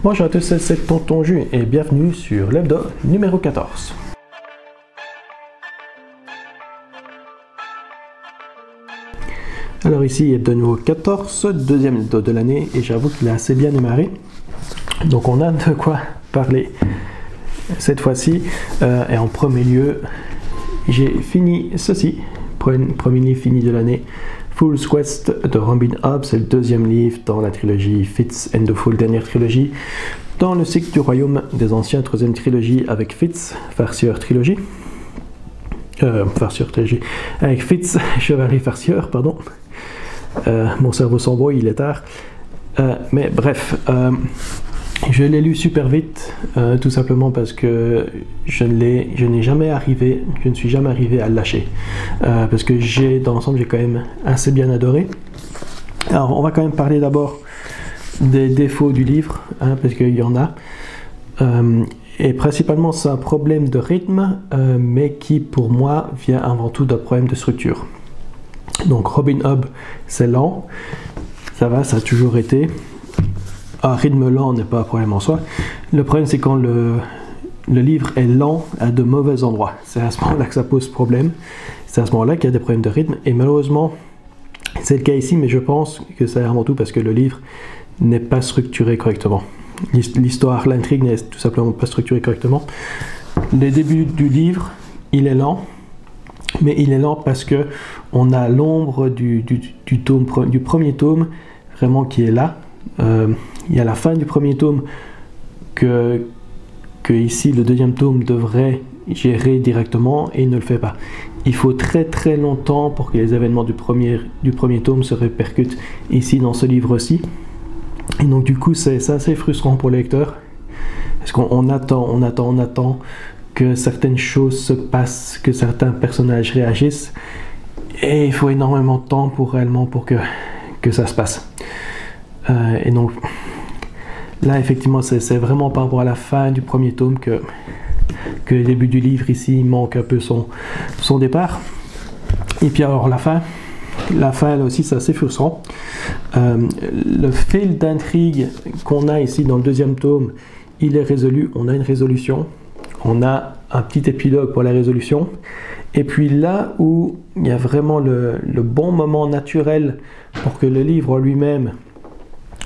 Bonjour à tous, c'est Tonton Jus et bienvenue sur l'hebdo numéro 14. Alors ici, hebdo numéro 14, deuxième hebdo de l'année et j'avoue qu'il a assez bien démarré. Donc on a de quoi parler cette fois-ci. Et en premier lieu, j'ai fini ceci, premier livre fini de l'année. Fool's Quest de Robin Hobb, c'est le deuxième livre dans la trilogie Fitz and the Fool, dernière trilogie. Dans le cycle du Royaume des Anciens, troisième trilogie avec Fitz, Farcieur trilogie. Avec Fitz, Chevalier Farcieur, pardon. Mon cerveau s'embrouille, il est tard. Mais bref, je l'ai lu super vite, tout simplement parce que je ne suis jamais arrivé à le lâcher. Parce que dans l'ensemble, j'ai quand même assez bien adoré. Alors, on va quand même parler d'abord des défauts du livre, parce qu'il y en a. Et principalement, c'est un problème de rythme, mais qui, pour moi, vient avant tout d'un problème de structure. Donc, Robin Hobb, c'est lent. Ça va, ça a toujours été. Un rythme lent n'est pas un problème en soi. Le problème, c'est quand le livre est lent à de mauvais endroits. C'est à ce moment-là que ça pose problème. C'est à ce moment-là qu'il y a des problèmes de rythme. Et malheureusement, c'est le cas ici, mais je pense que c'est avant tout parce que le livre n'est pas structuré correctement. L'histoire, l'intrigue n'est tout simplement pas structurée correctement. Le début du livre, il est lent. Mais il est lent parce que on a l'ombre du premier tome vraiment qui est là. Il y a la fin du premier tome que ici le deuxième tome devrait gérer directement et il ne le fait pas. Il faut très très longtemps pour que les événements du premier tome se répercutent ici dans ce livre-ci. Et donc du coup c'est assez frustrant pour le lecteur parce qu'on attend que certaines choses se passent, que certains personnages réagissent et il faut énormément de temps pour que ça se passe. Et donc là effectivement c'est vraiment par rapport à la fin du premier tome que le début du livre ici manque un peu son départ. Et puis alors la fin là aussi c'est assez frustrant. Le fil d'intrigue qu'on a ici dans le deuxième tome, il est résolu, on a une résolution, on a un petit épilogue pour la résolution. Et puis là où il y a vraiment le bon moment naturel pour que le livre lui-même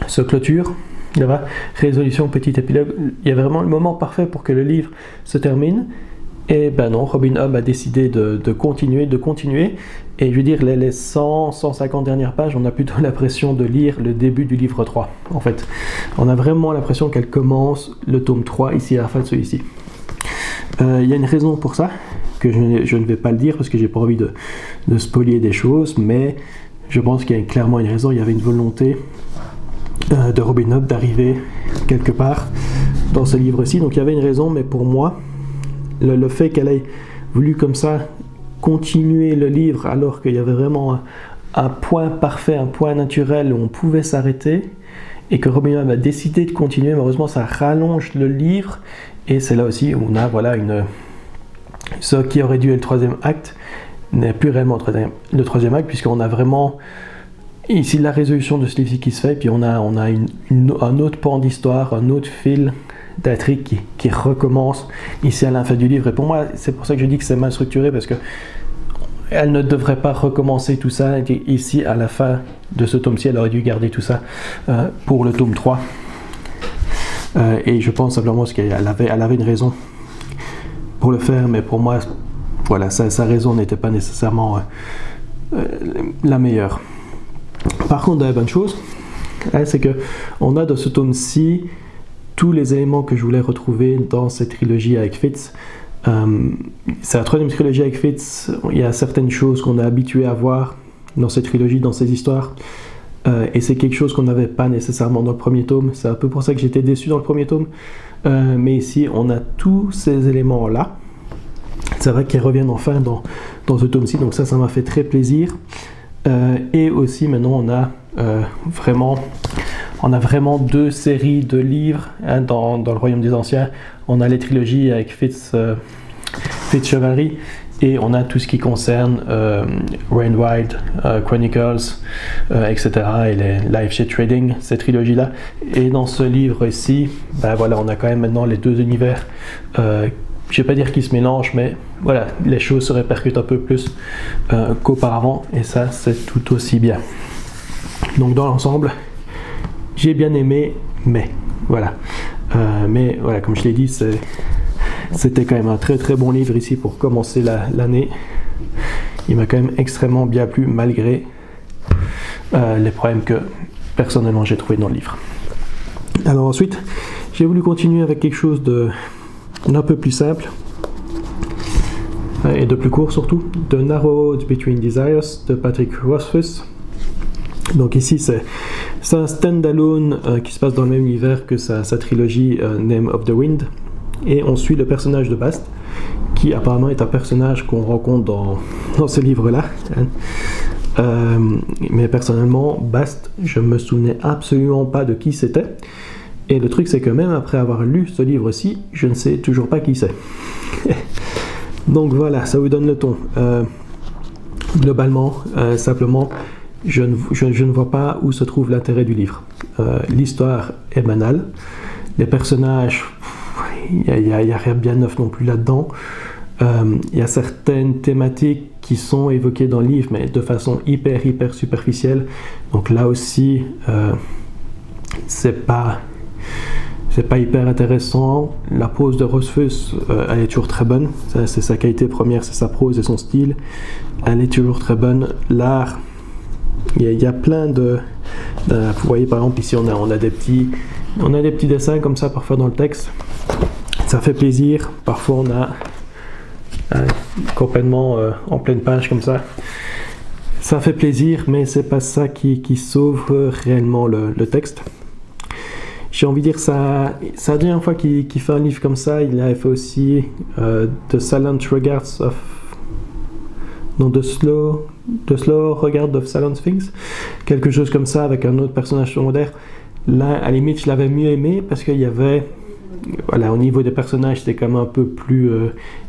se clôture, résolution, petit épilogue, il y a vraiment le moment parfait pour que le livre se termine. Et ben non, Robin Hobb a décidé de continuer. Et je veux dire, les 150 dernières pages, on a plutôt l'impression de lire le début du livre 3. En fait, on a vraiment l'impression qu'elle commence le tome 3 ici à la fin de celui-ci. Il y a une raison pour ça, que je ne vais pas le dire parce que j'ai pas envie de spoiler des choses, mais je pense qu'il y a clairement une raison. Il y avait une volonté de Robin Hobb d'arriver quelque part dans ce livre-ci, donc il y avait une raison, mais pour moi, le fait qu'elle ait voulu comme ça continuer le livre alors qu'il y avait vraiment un point parfait, un point naturel où on pouvait s'arrêter, et que Robin Hobb a décidé de continuer, malheureusement ça rallonge le livre, et c'est là aussi où on a ce qui aurait dû être le troisième acte n'est plus réellement le troisième acte, puisqu'on a vraiment ici la résolution de ce livre qui se fait, puis on a un autre pan d'histoire, un autre fil d'intrigue qui recommence ici à la fin du livre. Et pour moi, c'est pour ça que je dis que c'est mal structuré, parce que elle ne devrait pas recommencer tout ça ici à la fin de ce tome-ci. Elle aurait dû garder tout ça pour le tome 3. Et je pense simplement qu'elle avait une raison pour le faire, mais pour moi, voilà, sa raison n'était pas nécessairement la meilleure. Par contre, la bonne chose, c'est qu'on a dans ce tome-ci tous les éléments que je voulais retrouver dans cette trilogie avec Fitz. C'est la troisième trilogie avec Fitz. Il y a certaines choses qu'on est habitué à voir dans cette trilogie, dans ces histoires. Et c'est quelque chose qu'on n'avait pas nécessairement dans le premier tome. C'est un peu pour ça que j'étais déçu dans le premier tome. Mais ici, on a tous ces éléments-là. C'est vrai qu'ils reviennent enfin dans ce tome-ci. Donc ça m'a fait très plaisir. Et aussi, maintenant, on a vraiment deux séries de livres dans le Royaume des Anciens. On a les trilogies avec Fitz Chevalerie et on a tout ce qui concerne Rainwild, Chronicles, etc. et les Live Shit Trading, cette trilogie-là. Et dans ce livre ici, ben voilà, on a quand même maintenant les deux univers, je ne vais pas dire qu'ils se mélangent, mais voilà, les choses se répercutent un peu plus qu'auparavant, et ça, c'est tout aussi bien. Donc dans l'ensemble, j'ai bien aimé, mais voilà. Mais voilà, comme je l'ai dit, c'était quand même un très très bon livre ici pour commencer l'année. Il m'a quand même extrêmement bien plu malgré les problèmes que personnellement j'ai trouvé dans le livre. Alors ensuite, j'ai voulu continuer avec quelque chose d'un peu plus simple et de plus court surtout, The Narrow Road Between Desires de Patrick Rothfuss. Donc ici c'est un stand-alone qui se passe dans le même univers que sa trilogie Name of the Wind, et on suit le personnage de Bast, qui apparemment est un personnage qu'on rencontre dans ce livre-là. Mais personnellement, Bast, je me souvenais absolument pas de qui c'était, et le truc c'est que même après avoir lu ce livre-ci, je ne sais toujours pas qui c'est. Donc voilà, ça vous donne le ton. Globalement, simplement, je ne vois pas où se trouve l'intérêt du livre. L'histoire est banale, les personnages, il n'y a rien de bien neuf non plus là-dedans. Il y a certaines thématiques qui sont évoquées dans le livre, mais de façon hyper superficielle. Donc là aussi, c'est pas hyper intéressant. La prose de Rothfuss, elle est toujours très bonne. C'est sa qualité première, c'est sa prose et son style. Elle est toujours très bonne. L'art, il y a plein de vous voyez par exemple ici on a des petits dessins comme ça parfois dans le texte. Ça fait plaisir. Parfois on a complètement en pleine page comme ça. Ça fait plaisir, mais c'est pas ça qui sauve réellement le texte. J'ai envie de dire, c'est la dernière fois qu'il fait un livre comme ça. Il a fait aussi The Silent Regards of... Non, The Slow Regard of Silent Things. Quelque chose comme ça avec un autre personnage secondaire. Là, à la limite, je l'avais mieux aimé parce qu'il y avait... Voilà, au niveau des personnages, c'était quand même un peu plus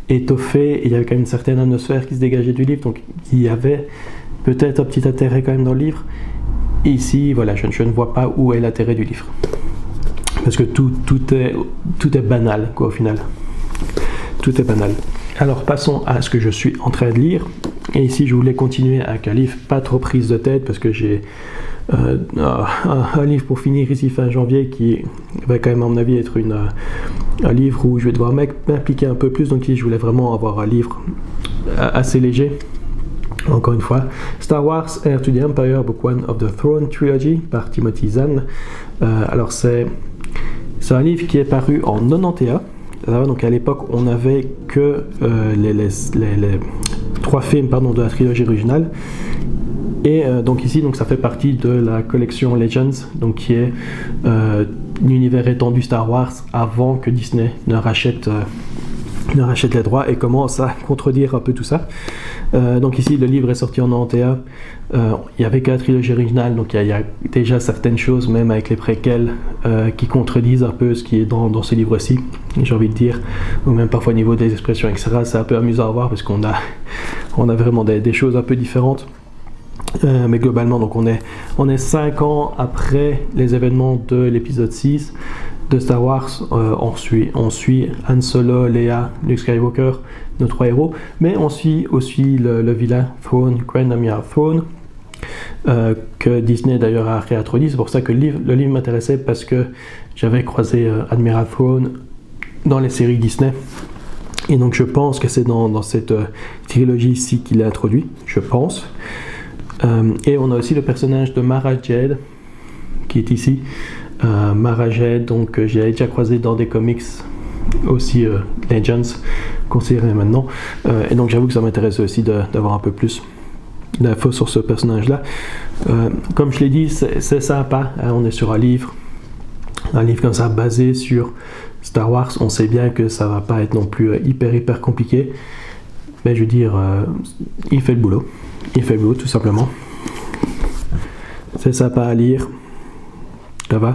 étoffé. Et il y avait quand même une certaine atmosphère qui se dégageait du livre. Donc, il y avait peut-être un petit intérêt quand même dans le livre. Et ici, voilà, je ne vois pas où est l'intérêt du livre. Parce que tout est banal, quoi, au final. Tout est banal. Alors, passons à ce que je suis en train de lire. Et ici, je voulais continuer avec un livre pas trop prise de tête, parce que j'ai un livre pour finir ici fin janvier qui va quand même, à mon avis, être un livre où je vais devoir m'impliquer un peu plus. Donc, ici, je voulais vraiment avoir un livre assez léger. Encore une fois, Star Wars Heir to the Empire, Book 1 of the Throne Trilogy par Timothy Zahn. Alors, c'est un livre qui est paru en 91. Donc à l'époque, on n'avait que les 3 films de la trilogie originale. Et donc ici, ça fait partie de la collection Legends, donc qui est l'univers étendu Star Wars avant que Disney ne rachète les droits et commence à contredire un peu tout ça. Donc ici, le livre est sorti en 91. Il n'y avait que la trilogie originale, donc il y a déjà certaines choses, même avec les préquels, qui contredisent un peu ce qui est dans ce livre-ci, j'ai envie de dire, ou même parfois au niveau des expressions, etc. C'est un peu amusant à voir parce qu'on a vraiment des choses un peu différentes. Mais globalement, donc on est 5 ans après les événements de l'épisode 6 de Star Wars. On suit Han Solo, Leia, Luke Skywalker, nos 3 héros, mais on suit aussi le vilain Thrawn, Grand Admiral Thrawn, que Disney d'ailleurs a réintroduit. C'est pour ça que le livre m'intéressait, parce que j'avais croisé Admiral Thrawn dans les séries Disney. Et donc je pense que c'est dans cette trilogie-ci qu'il est introduit, je pense. Et on a aussi le personnage de Mara Jade qui est ici. Mara Jade, donc j'ai déjà croisé dans des comics aussi Legends considérés maintenant. Et donc j'avoue que ça m'intéresse aussi d'avoir un peu plus d'infos sur ce personnage-là. Comme je l'ai dit, c'est sympa, hein, on est sur un livre comme ça basé sur Star Wars. On sait bien que ça va pas être non plus hyper compliqué, mais je veux dire, il fait le boulot tout simplement. C'est sympa à lire, ça va.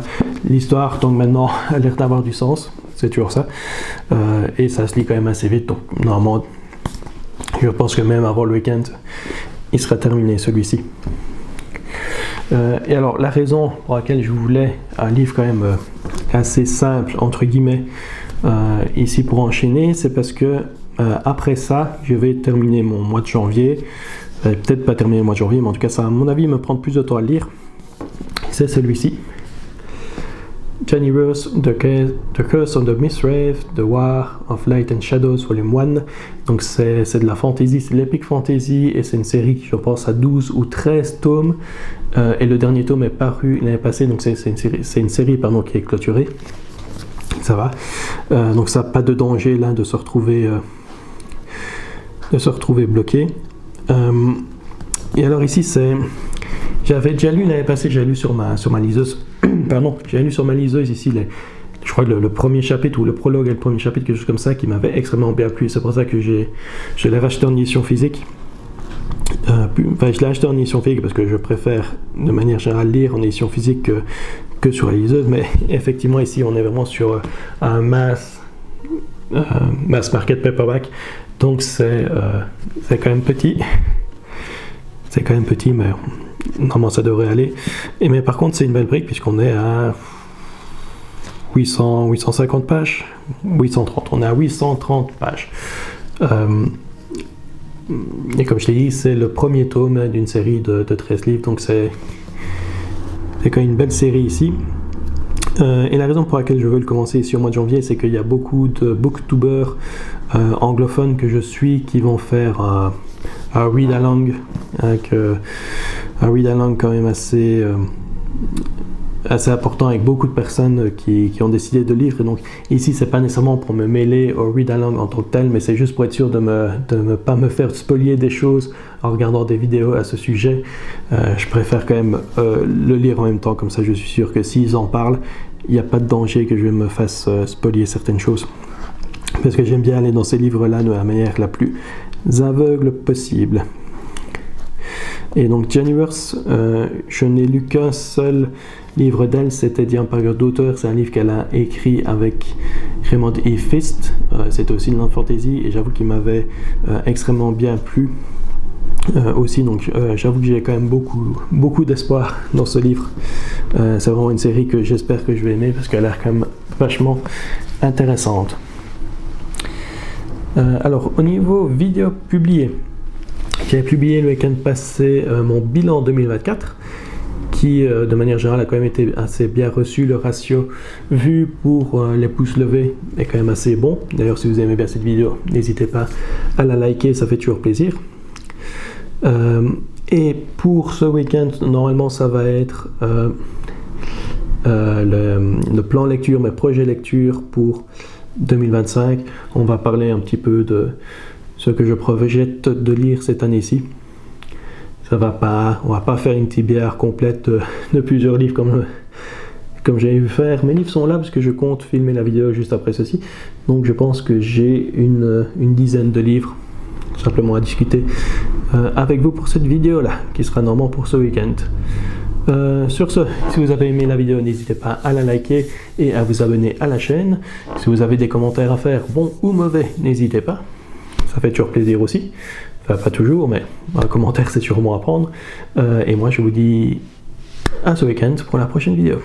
L'histoire donc maintenant a l'air d'avoir du sens, c'est toujours ça, et ça se lit quand même assez vite, donc normalement Je pense que même avant le week-end, il sera terminé celui-ci. Et alors la raison pour laquelle je voulais un livre quand même assez simple entre guillemets ici pour enchaîner, c'est parce que après ça je vais terminer mon mois de janvier, peut-être pas terminer le mois de janvier, mais en tout cas ça à mon avis me prendre plus de temps à le lire. C'est celui-ci, Janniverse, the Curse of the Mistwraith, The War of Light and Shadows Volume 1. Donc c'est de la fantasy, c'est de l'epic fantasy, et c'est une série qui je pense a 12 ou 13 tomes, et le dernier tome est paru l'année passée, donc c'est une série pardon, qui est clôturée. Ça va, donc ça n'a pas de danger là de se retrouver bloqué. Et alors ici c'est, j'avais déjà lu l'année passée, j'ai lu sur ma liseuse. Pardon, j'ai lu sur ma liseuse ici je crois que le premier chapitre ou le prologue et le premier chapitre, quelque chose comme ça, qui m'avait extrêmement bien plu. C'est pour ça que je l'ai racheté en édition physique. Je l'ai acheté en édition physique parce que je préfère de manière générale lire en édition physique que sur la liseuse, mais effectivement ici on est vraiment sur un mass market paperback, donc c'est quand même petit. C'est quand même petit, mais normalement ça devrait aller. Mais par contre c'est une belle brique puisqu'on est à 850 pages, 830, on est à 830 pages. Et comme je l'ai dit, c'est le premier tome d'une série de 13 livres, donc c'est quand même une belle série ici. Et la raison pour laquelle je veux le commencer ici au mois de janvier, c'est qu'il y a beaucoup de booktubers anglophones que je suis qui vont faire un read-along, avec un read-along quand même assez important, avec beaucoup de personnes qui ont décidé de lire. Et donc ici c'est pas nécessairement pour me mêler au read-along en tant que tel, mais c'est juste pour être sûr de ne pas me faire spolier des choses en regardant des vidéos à ce sujet. Je préfère quand même le lire en même temps, comme ça je suis sûr que s'ils en parlent, il n'y a pas de danger que je me fasse spolier certaines choses, parce que j'aime bien aller dans ces livres là de la manière la plus aveugle possible. Et donc Janniverse, je n'ai lu qu'un seul livre d'elle, c'était The Empire d'auteur. C'est un livre qu'elle a écrit avec Raymond E. Fist. C'était aussi une fantasy et j'avoue qu'il m'avait extrêmement bien plu aussi. Donc j'avoue que j'ai quand même beaucoup d'espoir dans ce livre. C'est vraiment une série que j'espère que je vais aimer parce qu'elle a l'air quand même vachement intéressante. Alors au niveau vidéo publiée, j'ai publié le week-end passé mon bilan 2024 qui de manière générale a quand même été assez bien reçu. Le ratio vu pour les pouces levés est quand même assez bon. D'ailleurs si vous aimez bien cette vidéo, n'hésitez pas à la liker, ça fait toujours plaisir. Et pour ce week-end, normalement ça va être le plan lecture, mes projets lecture pour 2025. On va parler un petit peu de ce que je projette de lire cette année-ci. On va pas faire une TBR complète de plusieurs livres comme j'ai vu faire. Mes livres sont là parce que je compte filmer la vidéo juste après ceci. Donc je pense que j'ai une dizaine de livres simplement à discuter avec vous pour cette vidéo là, qui sera normalement pour ce week-end. Sur ce, si vous avez aimé la vidéo, n'hésitez pas à la liker et à vous abonner à la chaîne. Si vous avez des commentaires à faire, bons ou mauvais, n'hésitez pas. Ça fait toujours plaisir aussi. Enfin, pas toujours, mais un commentaire, c'est sûrement à prendre. Et moi, je vous dis à ce week-end pour la prochaine vidéo.